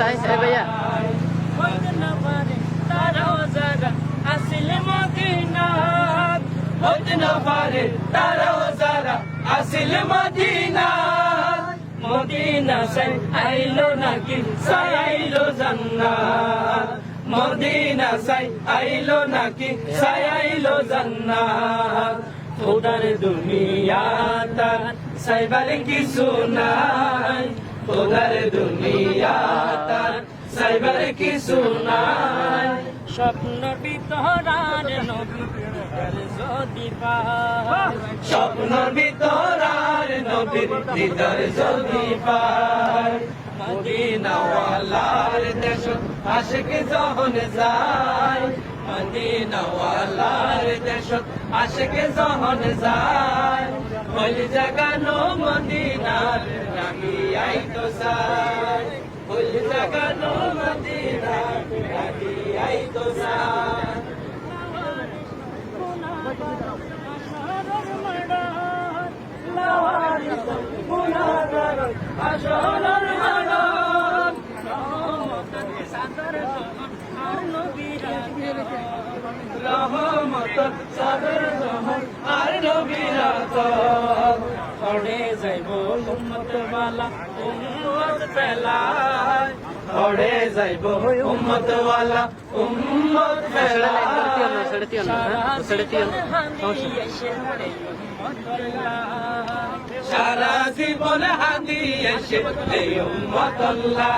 চাই ভাইয়া হইতে না পারে তারাও যারা আসিল মদিনাত হইতে না পারে তারাও যারা আসিল মদিনাত মদিনা সাই আইলো নাকি সাই আইলো জান্নাত মদিনা সাই আইলো নাকি সাই আইলো জান্নাত খোদার দুনিয়া তার সাইবার কিছু নাই খোদার দুনিয়া তার সাইবার কিছু নাই স্বপ্ন ভিতরার নবী যদি পায় স্বপ্ন ভিতরার নবীর দিদার যদি পায় মদিনাওয়ালার দেশ আশিক যখন যায় মদিনাওয়ালার দেশ আশিক যখন যায় ওই জাগানো মদিনার রাখি আইতো চাই ওই জাগানো মদিনার রাখি আইতো চাই আসরের মানব রহমতের সাদর আর নবীরা রহমতের সাদর আর নবীরা পড়ে যাইব উম্মত ওয়ালা উম্মত ফেলায় পড়ে যাইব উম্মত ওয়ালা উম্মত ফেলায় সারা জীবন হাদিয়ে সে উম্মতুল্লাহ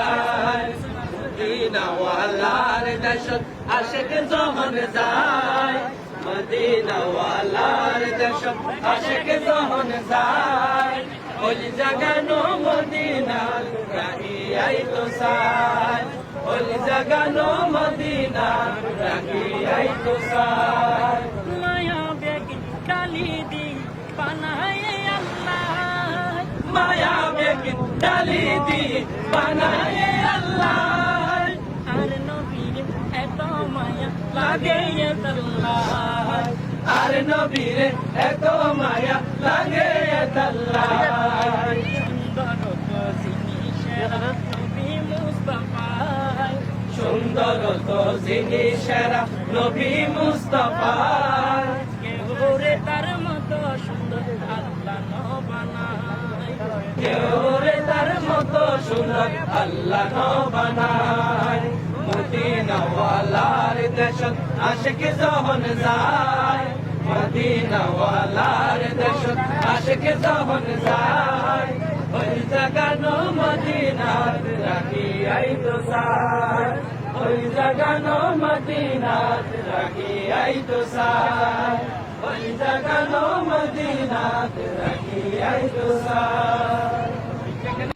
মদিনাওয়ালার দেশত আশিক যখন যায় মদিনাওয়ালার দেশত আশিক যখন যায় ওই জাগানো মদিনার রাখি আইতো চাই ওই জাগানো মদিনার রাখি আইতো চাই মায়া বেগি কালি দি বানায় আল্লাহ মায়া বেগি কালি দি বানায় আল্লাহ আর নবীর এত মায়া লাগে আল্লাহ আর নবীর এত মায়া লাগে আল্লাহ সুন্দর তো জিনিসেরা নবী মুস্তাফা কেউ রে তার মতো সুন্দর আল্লাহ বানায় কেউ রে তার মতো সুন্দর আল্লাহ বানায় মদিনাওয়ালার দেশত আশিক যখন যায় মদিনাওয়ালার দেশত আশিক যখন যায় ওই জাগানো মদিনার রাখি আইতো চাই ওই জাগানো মদিনার রাখি আইতো চাই ওই জাগানো মদিনার রাখি আইতো চাই